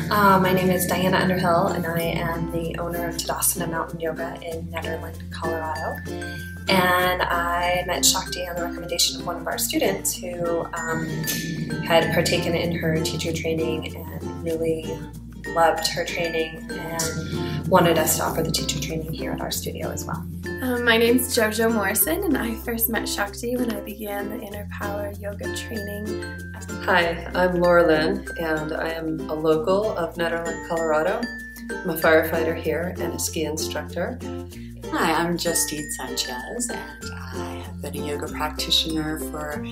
My name is Diana Underhill, and I am the owner of Tadasana Mountain Yoga in Nederland, Colorado. And I met Shakti on the recommendation of one of our students who had partaken in her teacher training and really loved her training and wanted us to offer the teacher training here at our studio as well. My name's Jojo Morrison, and I first met Shakti when I began the Inner Power yoga training. Hi, I'm Laura Lynn, and I am a local of Nederland, Colorado. I'm a firefighter here and a ski instructor. Hi, I'm Justine Sanchez, and I have been a yoga practitioner for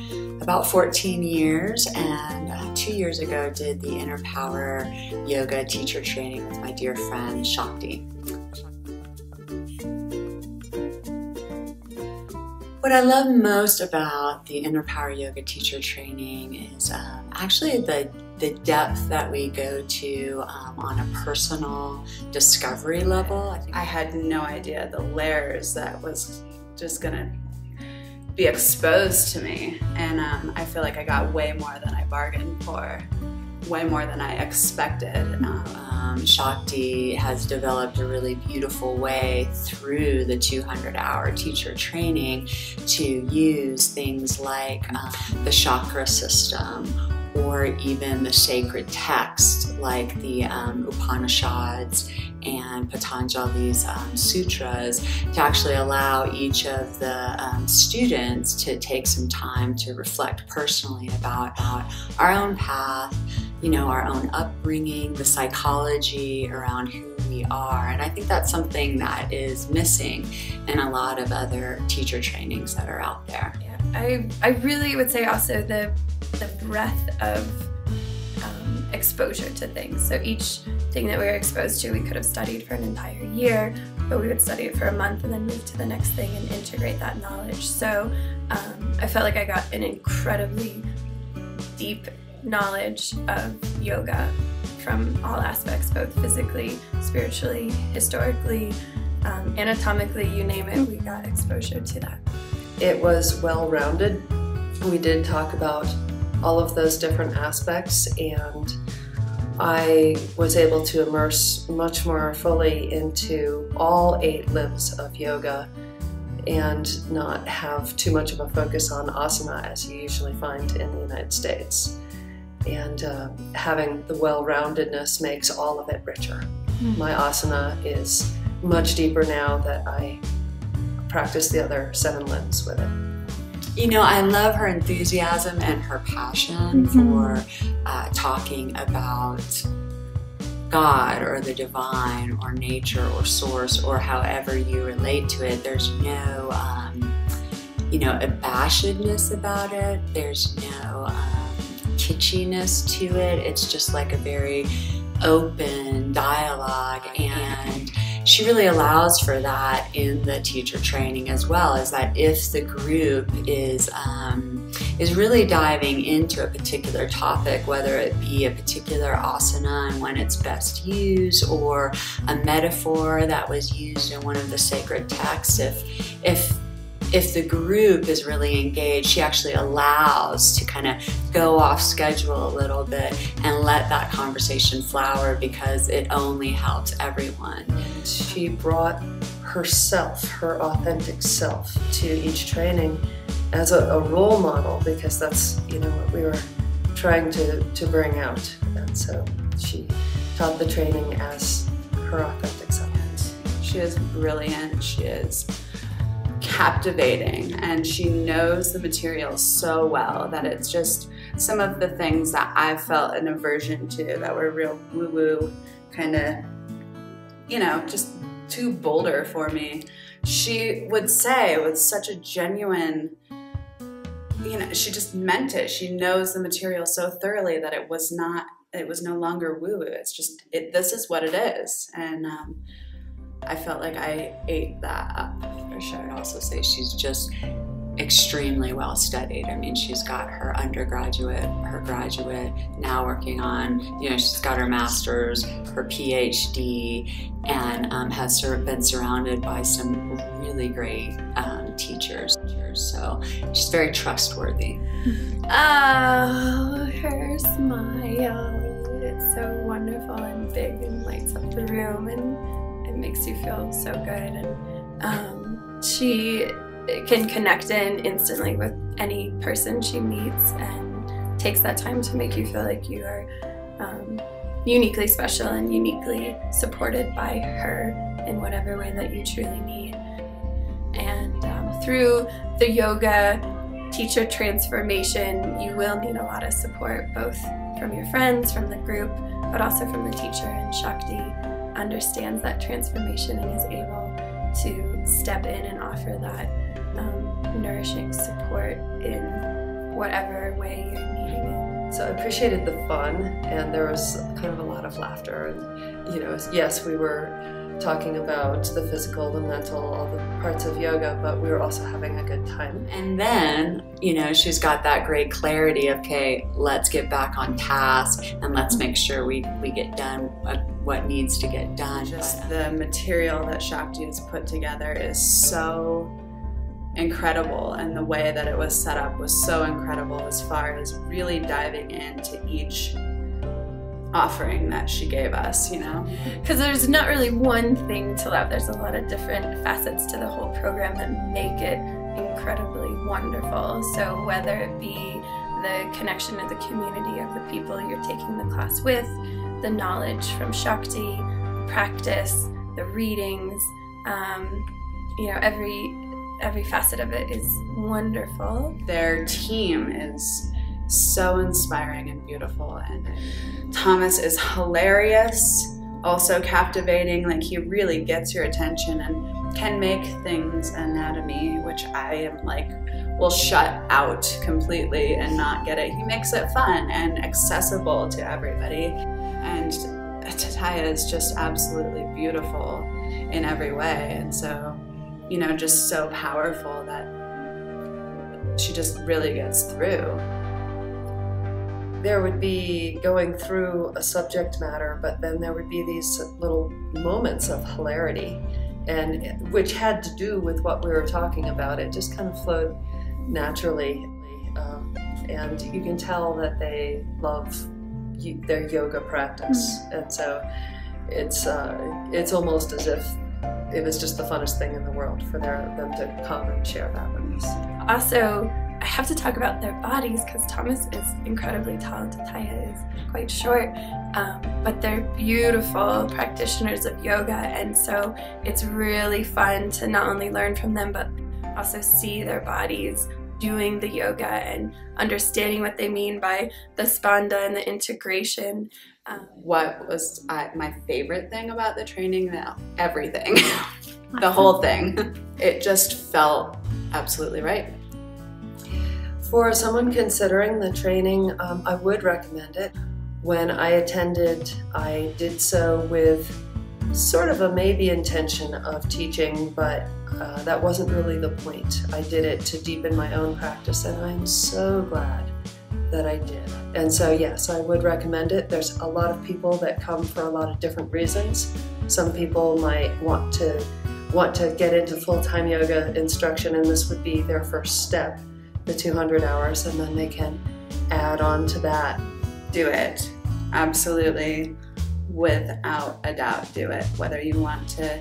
about 14 years, and 2 years ago did the Inner Power yoga teacher training with my dear friend Shakti. What I love most about the Inner Power yoga teacher training is actually the depth that we go to on a personal discovery level. I had no idea the layers that was just gonna be exposed to me, and I feel like I got way more than I bargained for, way more than I expected. Shakti has developed a really beautiful way through the 200-hour teacher training to use things like the chakra system, or even the sacred text like the Upanishads and Patanjali's sutras, to actually allow each of the students to take some time to reflect personally about our own path, you know, our own upbringing, the psychology around who we are. And I think that's something that is missing in a lot of other teacher trainings that are out there. Yeah, I really would say also the breadth of exposure to things. So each thing that we were exposed to, we could have studied for an entire year, but we would study it for a month and then move to the next thing and integrate that knowledge. So I felt like I got an incredibly deep knowledge of yoga from all aspects, both physically, spiritually, historically, anatomically, you name it, we got exposure to that. It was well-rounded. We did talk about all of those different aspects, and I was able to immerse much more fully into all 8 limbs of yoga and not have too much of a focus on asana as you usually find in the United States. And having the well-roundedness makes all of it richer. My asana is much deeper now that I practice the other 7 limbs with it. You know, I love her enthusiasm and her passion for talking about God or the divine or nature or source or however you relate to it. There's no, you know, abashedness about it. There's no kitschiness to it. It's just like a very open dialogue, and she really allows for that in the teacher training as well, is that if the group is really diving into a particular topic, whether it be a particular asana and when it's best used, or a metaphor that was used in one of the sacred texts, if the group is really engaged, she actually allows to kind of go off schedule a little bit and let that conversation flower, because it only helps everyone. She brought herself, her authentic self, to each training as a role model, because that's, you know, what we were trying to bring out. And so she taught the training as her authentic self. She is brilliant, she is captivating, and she knows the material so well that it's just some of the things that I felt an aversion to, that were real woo-woo, kind of, you know, just too boulder for me. She would say with such a genuine, you know, she just meant it. She knows the material so thoroughly that it was no longer woo-woo. It's just, this is what it is. And I felt like I ate that up, for sure. I'd also say she's just extremely well studied. I mean, she's got her undergraduate, her graduate, now working on, you know, she's got her master's, her PhD, and has been surrounded by some really great teachers. So she's very trustworthy. Oh, her smile, it's so wonderful. wonderful and big and lights up the room, and it makes you feel so good. And she can connect in instantly with any person she meets and takes that time to make you feel like you are uniquely special and uniquely supported by her in whatever way that you truly need. And through the yoga teacher transformation, you will need a lot of support, both from your friends, from the group, but also from the teacher. And Shakti understands that transformation and is able to step in and offer that nourishing support in whatever way you're needing it. So I appreciated the fun, and there was kind of a lot of laughter. And, you know, yes, we were talking about the physical, the mental, all the parts of yoga, but we were also having a good time. And then, you know, she's got that great clarity of, okay, let's get back on task and let's make sure we get done what needs to get done. Just the material that Shakti has put together is so incredible, and the way that it was set up was so incredible as far as really diving into each offering that she gave us, you know? Because there's not really one thing to love. There's a lot of different facets to the whole program that make it incredibly wonderful. So whether it be the connection to the community of the people you're taking the class with, the knowledge from Shakti, practice, the readings, you know, every facet of it is wonderful. Their team is so inspiring and beautiful, and Thomas is hilarious, also captivating. Like, he really gets your attention and can make things anatomy, which I am like, will shut out completely and not get it. He makes it fun and accessible to everybody, and Tataya is just absolutely beautiful in every way, and so, you know, just so powerful that she just really gets through. There would be going through a subject matter, but then there would be these little moments of hilarity, and which had to do with what we were talking about. It just kind of flowed naturally, and you can tell that they love their yoga practice, and so it's almost as if it was just the funnest thing in the world for them to come and share that with us. Also, I have to talk about their bodies, because Thomas is incredibly tall and Tataya is quite short, but they're beautiful practitioners of yoga, and so it's really fun to not only learn from them, but also see their bodies doing the yoga and understanding what they mean by the spanda and the integration. What was my favorite thing about the training? Everything. The whole thing. It just felt absolutely right. For someone considering the training, I would recommend it. When I attended, I did so with sort of a maybe intention of teaching, but that wasn't really the point. I did it to deepen my own practice, and I'm so glad that I did. And so yes, I would recommend it. There's a lot of people that come for a lot of different reasons. Some people might want to get into full-time yoga instruction, and this would be their first step, the 200 hours, and then they can add on to that. Do it. Absolutely, without a doubt, do it. Whether you want to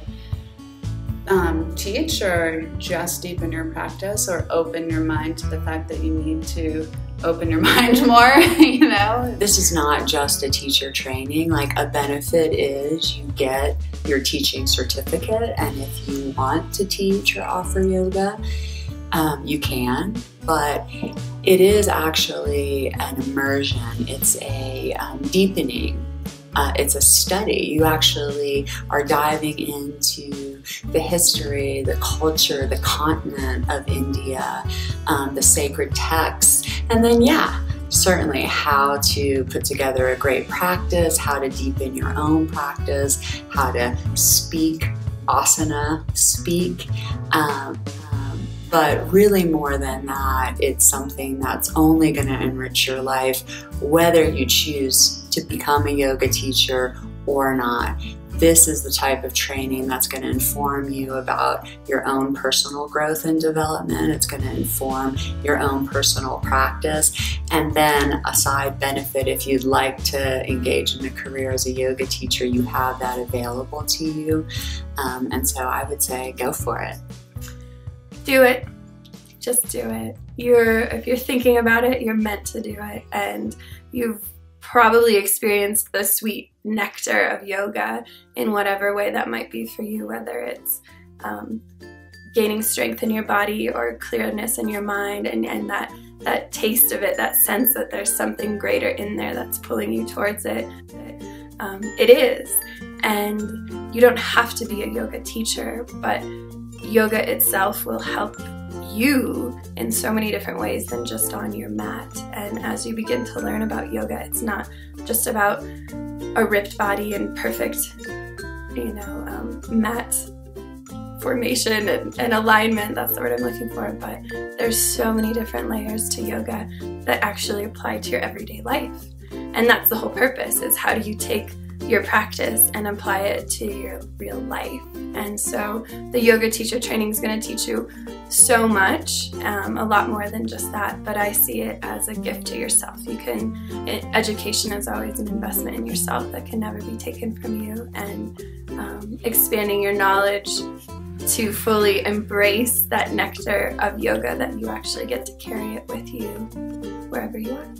teach or just deepen your practice or open your mind to the fact that you need to open your mind more, you know? This is not just a teacher training. Like, a benefit is you get your teaching certificate, and if you want to teach or offer yoga, you can, but it is actually an immersion. It's a deepening. It's a study. You actually are diving into the history, the culture, the continent of India, the sacred texts, and then, yeah, certainly how to put together a great practice, how to deepen your own practice, how to speak asana, but really more than that, it's something that's only going to enrich your life, whether you choose to become a yoga teacher or not. this is the type of training that's going to inform you about your own personal growth and development. It's going to inform your own personal practice. And then a side benefit, if you'd like to engage in a career as a yoga teacher, you have that available to you. And so I would say go for it. Do it. Just do it. If you're thinking about it, you're meant to do it. And you've probably experienced the sweet nectar of yoga in whatever way that might be for you, whether it's gaining strength in your body or clearness in your mind, and that taste of it, that sense that there's something greater in there that's pulling you towards it. It is. And you don't have to be a yoga teacher, but yoga itself will help you in so many different ways than just on your mat. And as you begin to learn about yoga, it's not just about a ripped body and perfect, mat formation and alignment. That's the word I'm looking for. But there's so many different layers to yoga that actually apply to your everyday life. And that's the whole purpose, is how do you take your practice and apply it to your real life. And so the yoga teacher training is going to teach you so much, a lot more than just that, but I see it as a gift to yourself. Education is always an investment in yourself that can never be taken from you, and expanding your knowledge to fully embrace that nectar of yoga, that you actually get to carry it with you wherever you are.